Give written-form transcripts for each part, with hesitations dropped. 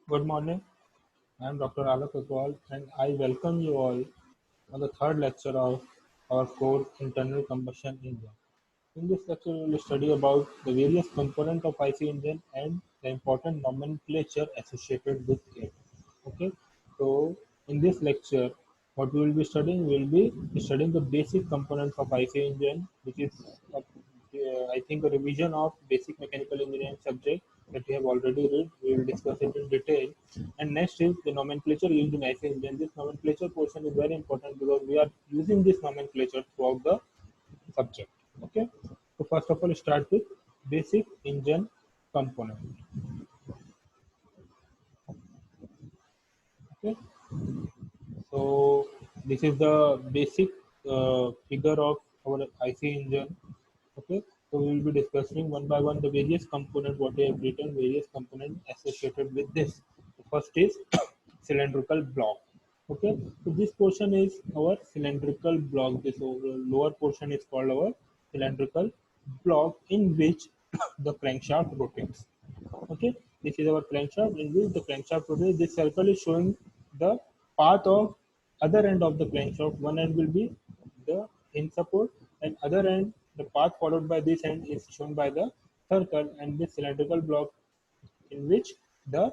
Good morning. I am Dr. Alok Akwal and I welcome you all on the third lecture of our course Internal Combustion Engine. In this lecture, we will study about the various components of IC engine and the important nomenclature associated with it. Okay, so in this lecture, what we will be studying, we will be studying the basic components of IC engine, which is, I think, a revision of basic mechanical engineering subject that we have already read. We will discuss it in detail. And next is the nomenclature used in IC engine. This nomenclature portion is very important because we are using this nomenclature throughout the subject. Okay, so first of all, start with basic engine component. Okay, so this is the basic figure of our IC engine. Okay, so we will be discussing one by one the various components what we have written, various components associated with this. The first is cylindrical block. Okay, so this portion is our cylindrical block. This lower portion is called our cylindrical block in which the crankshaft rotates. Okay, this is our crankshaft in which the crankshaft rotates. This circle is showing the path of other end of the crankshaft. One end will be the hinge support and other end the path followed by this end is shown by the circle and this cylindrical block in which the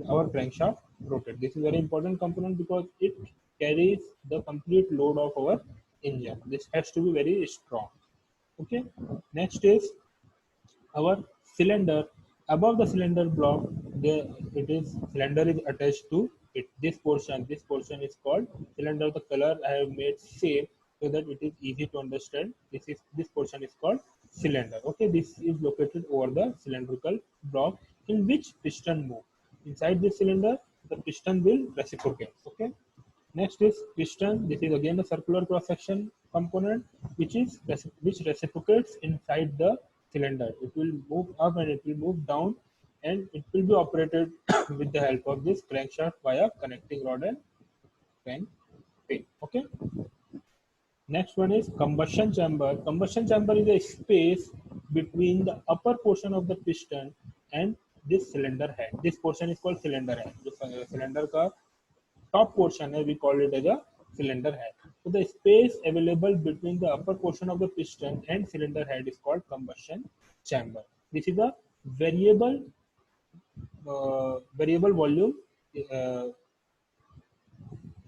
our crankshaft rotates. This is very important component because it carries the complete load of our engine. This has to be very strong. Okay, next is our cylinder. Above the cylinder block there it is cylinder is attached to it. This portion is called cylinder. The color I have made same so that it is easy to understand. This portion is called cylinder. Okay, this is located over the cylindrical block in which piston move. Inside this cylinder the piston will reciprocate. Okay, next is piston. This is again a circular cross section component which reciprocates inside the cylinder. It will move up and it will move down and it will be operated with the help of this crankshaft via connecting rod and crank pin. Okay. Next one is combustion chamber. Combustion chamber is a space between the upper portion of the piston and this cylinder head. This portion is called cylinder head. जो cylinder का top portion we call it as a cylinder head. So the space available between the upper portion of the piston and cylinder head is called combustion chamber. This is a variable volume uh,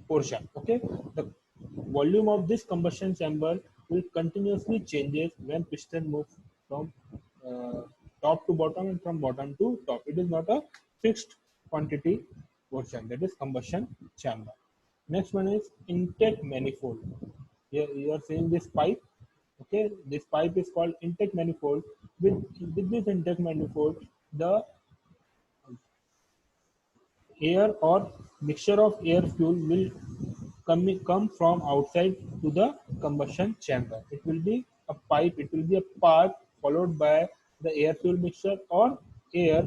portion. Okay, the volume of this combustion chamber will continuously changes when piston moves from uh, top to bottom and from bottom to top. It is not a fixed quantity portion. That is combustion chamber. Next one is intake manifold. Here you are seeing this pipe. Okay, this pipe is called intake manifold. With this intake manifold, the air or mixture of air fuel will come from outside to the combustion chamber. It will be a pipe, it will be a path followed by the air fuel mixture or air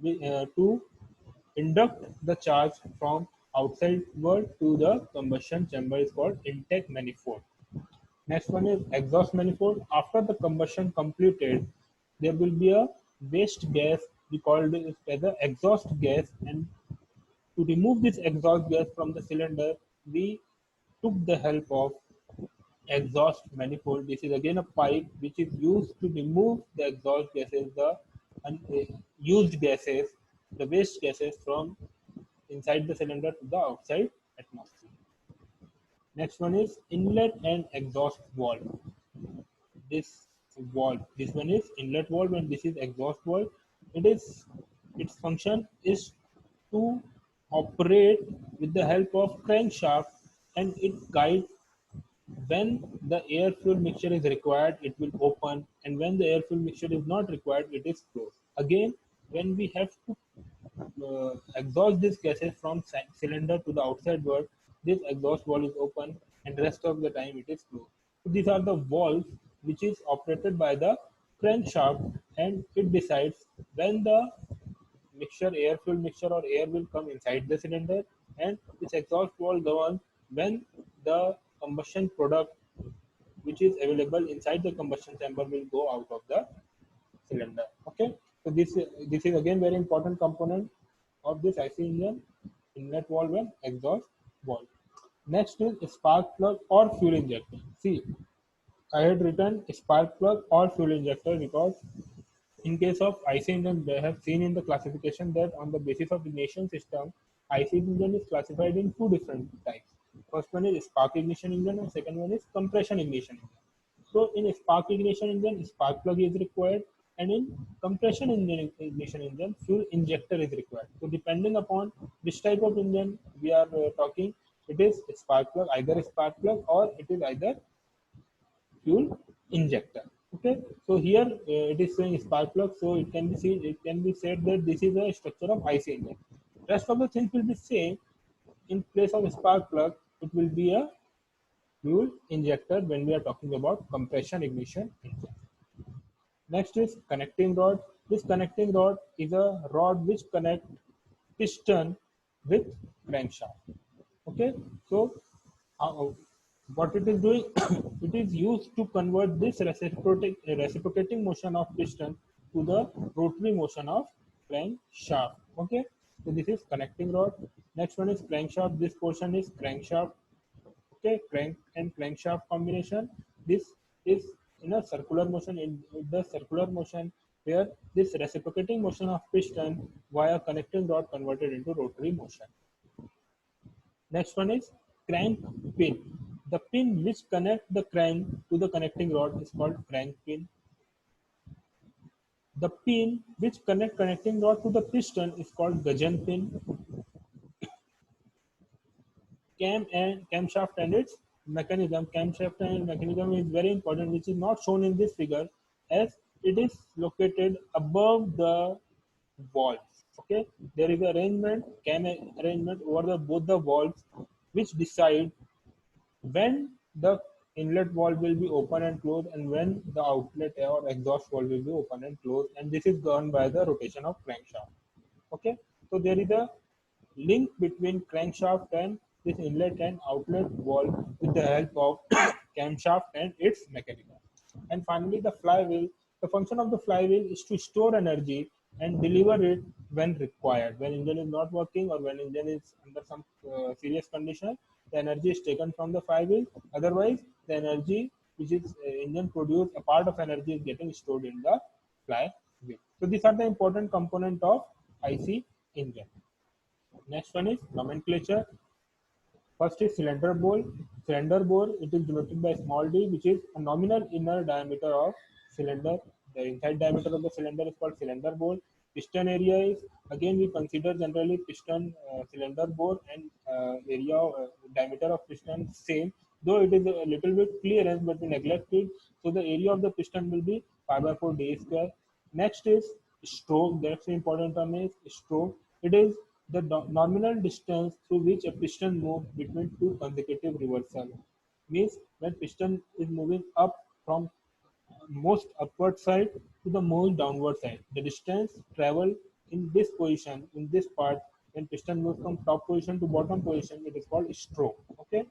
to induct the charge from outside world to the combustion chamber is called intake manifold. Next one is exhaust manifold. After the combustion completed, there will be a waste gas. We called it as the exhaust gas, and to remove this exhaust gas from the cylinder, we took the help of exhaust manifold. This is again a pipe which is used to remove the exhaust gases, the used gases, the waste gases from inside the cylinder to the outside atmosphere. Next one is inlet and exhaust valve. This one is inlet valve and this is exhaust valve. It is its function is to operate with the help of crankshaft and it guides when the air fuel mixture is required it will open and when the air fuel mixture is not required it is closed. Again when we have to exhaust these gases from cylinder to the outside world, this exhaust valve is open and rest of the time it is closed. So these are the valves which is operated by the crankshaft and it decides when the air fuel mixture or air will come inside the cylinder and this exhaust valve governs when the combustion product which is available inside the combustion chamber will go out of the cylinder. Okay, so this is again very important component. of this IC engine: inlet valve and exhaust valve. Next is spark plug or fuel injector. See, I had written spark plug or fuel injector because in case of IC engine, they have seen in the classification that on the basis of ignition system, IC engine is classified in two different types. First one is spark ignition engine and second one is compression ignition engine. So in spark ignition engine, spark plug is required, and in compression engine ignition engine, fuel injector is required. So depending upon which type of engine we are talking, it is spark plug, either spark plug or it is either fuel injector. Okay, so here it is saying spark plug, so it can be said that this is a structure of IC engine. Rest of the things will be same. In place of spark plug, it will be a fuel injector when we are talking about compression ignition engine. Next is connecting rod. This connecting rod is a rod which connects piston with crankshaft. Okay, so uh, what it is doing, it is used to convert this reciprocating motion of piston to the rotary motion of crankshaft. Okay, so this is connecting rod. Next one is crankshaft. This portion is crankshaft. Okay, crank and crankshaft combination. This is in a circular motion. In the circular motion, where this reciprocating motion of piston via connecting rod converted into rotary motion. Next one is crank pin. The pin which connect the crank to the connecting rod is called crank pin. The pin which connecting rod to the piston is called gudgeon pin. Camshaft and its mechanism. Camshaft and mechanism is very important, which is not shown in this figure, as it is located above the valves. Okay, there is arrangement, cam arrangement over the both the valves, which decide when the inlet valve will be open and closed and when the outlet or exhaust valve will be open and closed, and this is governed by the rotation of crankshaft. Okay, so there is a link between crankshaft and this inlet and outlet valve with the help of camshaft and its mechanism. And finally, the flywheel. The function of the flywheel is to store energy and deliver it when required. When engine is not working or when engine is under some serious condition, the energy is taken from the flywheel. Otherwise, the energy which is engine produce, a part of energy is getting stored in the flywheel. So these are the important component of IC engine. Next one is nomenclature. First is cylinder bore. Cylinder bore, it is denoted by small d, which is a nominal inner diameter of cylinder. The inside diameter of the cylinder is called cylinder bore. Piston area is, again we consider generally piston cylinder bore and area diameter of piston same, though it is a little bit clearance but we neglected. So the area of the piston will be pi by 4 d square. Next is stroke. That's the important term is stroke. It is the nominal distance through which a piston moves between two consecutive reversals. Means when piston is moving up from most upward side to the most downward side, the distance traveled in this position, in this part, when piston moves from top position to bottom position, it is called stroke. Okay.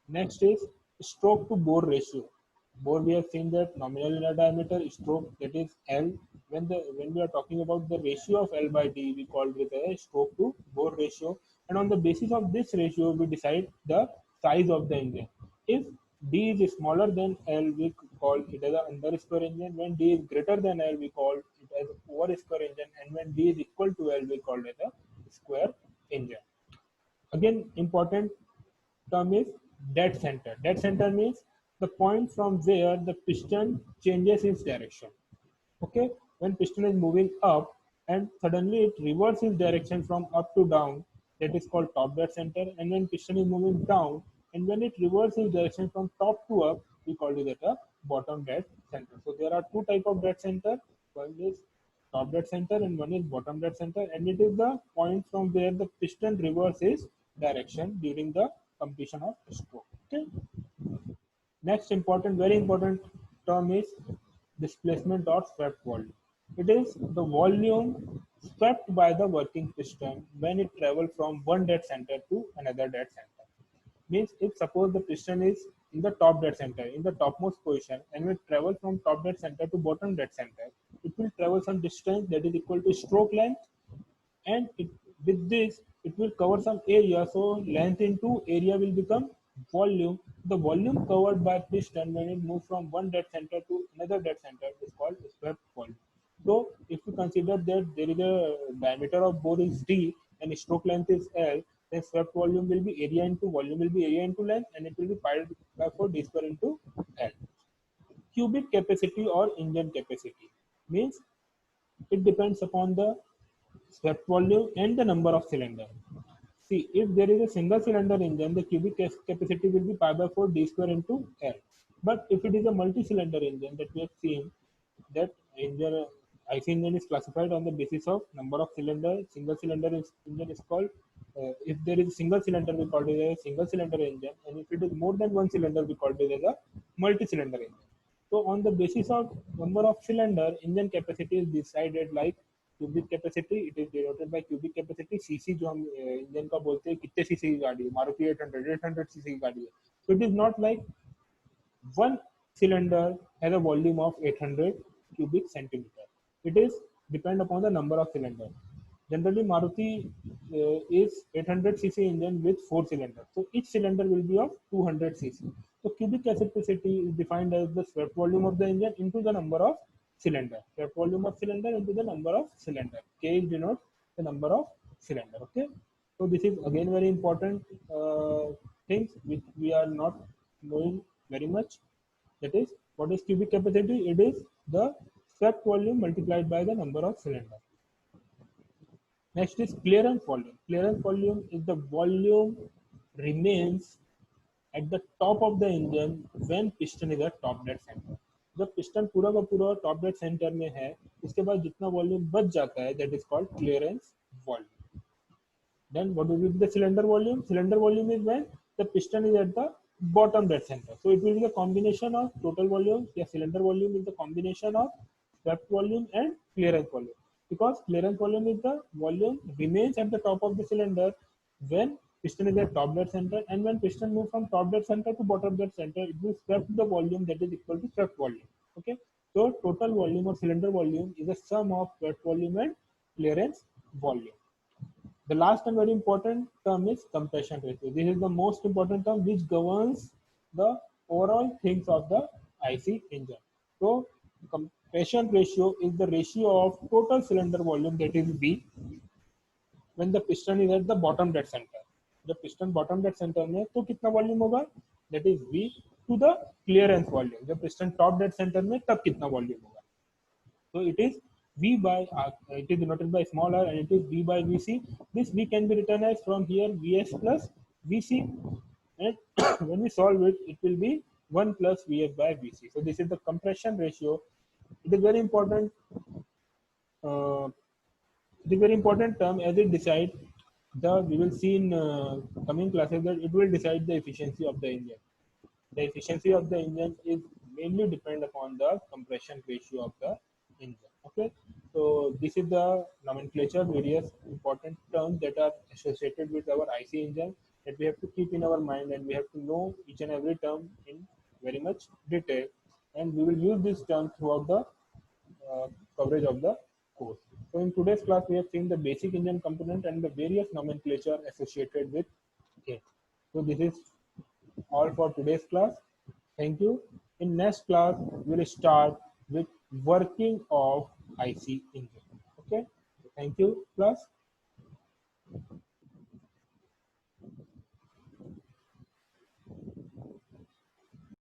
Next is stroke to bore ratio. Bore, we have seen that nominal inner diameter, stroke, that is L. When we are talking about the ratio of L by D, we call it a stroke to bore ratio. And on the basis of this ratio, we decide the size of the engine. If D is smaller than L, we call it as an under square engine. When D is greater than L, we call it as an over square engine. And when D is equal to L, we call it a square engine. Again, important term is dead center. Dead center means the point from where the piston changes its direction. Okay, when piston is moving up and suddenly it reverses its direction from up to down, that is called top dead center. And when piston is moving down and when it reverses its direction from top to up, we call it a bottom dead center. So there are two type of dead center. One is top dead center and one is bottom dead center, and it is the point from where the piston reverses direction during the completion of stroke. Okay. Next important, very important term is displacement or swept volume. It is the volume swept by the working piston when it travels from one dead center to another dead center. Means if suppose the piston is in the top dead center, in the topmost position, and will travel from top dead center to bottom dead center, it will travel some distance that is equal to stroke length and with this it will cover some area. So length into area will become volume. The volume covered by piston when it moves from one dead center to another dead center is called swept volume. So if you consider that there is a diameter of bore is d and stroke length is L, then swept volume will be area into volume will be area into length, and it will be pi by 4 d square into L. Cubic capacity or engine capacity means it depends upon the swept volume and the number of cylinder. See, if there is a single cylinder engine, the cubic capacity will be pi by 4 d square into L. But if it is a multi-cylinder engine that we have seen, that engine, IC engine is classified on the basis of number of cylinder. Single cylinder engine is called, if there is a single cylinder, we call it a single cylinder engine. And if it is more than one cylinder, we call it as a multi-cylinder engine. So on the basis of number of cylinder, engine capacity is decided like cubic capacity. It is denoted by cubic capacity. CC जो हम engine का बोलते हैं कितने CC की गाड़ी है, Maruti 800 CC की गाड़ी है. So it is not like one cylinder has a volume of 800 cubic centimeter. It is depend upon the number of cylinders. Generally, Maruti is 800 cc engine with 4 cylinders. So each cylinder will be of 200 cc. So cubic capacity is defined as the swept volume of the engine into the number of cylinder. Swept volume of cylinder into the number of cylinder. K denotes the number of cylinder. Okay. So this is again very important things which we are not knowing very much. That is, what is cubic capacity? It is the swept volume multiplied by the number of cylinders. Next is clearance volume. Clearance volume is the volume remains at the top of the engine when piston is at top dead center. जब piston पूरा का पूरा top dead center में है, उसके बाद जितना volume बच जाता है, that is called clearance volume. Then what will be the cylinder volume? Cylinder volume is when the piston is at the bottom dead center. So it will be the combination of total volume. Yeah, cylinder volume is the combination of swept volume and clearance volume. Because clearance volume is the volume remains at the top of the cylinder when piston is at top dead center, and when piston moves from top dead center to bottom dead center, it will swept the volume that is equal to swept volume. Okay. So total volume or cylinder volume is a sum of swept volume and clearance volume. The last and very important term is compression ratio. This is the most important term which governs the overall things of the IC engine. So compression ratio is the ratio of total cylinder volume, that is V, when the piston is at the bottom dead center. The piston bottom dead center में तो कितना volume होगा? That is V to the clearance volume. जब piston top dead center में तब कितना volume होगा? So it is V by R, it is denoted by small r, and it is V by Vc. This V can be written as from here Vs plus Vc, and when we solve it, it will be 1 plus Vs by Vc. So this is the compression ratio. It is very important. It is very important term as it decides the. We will see in coming classes that it will decide the efficiency of the engine. The efficiency of the engine is mainly depend upon the compression ratio of the engine. Okay, so this is the nomenclature, various important terms that are associated with our IC engine that we have to keep in our mind, and we have to know each and every term in very much detail, and we will use this term throughout the coverage of the course. So in today's class, we have seen the basic engine component and the various nomenclature associated with it. So this is all for today's class. Thank you. In next class, we'll start with working of IC engine. Okay. Thank you, class.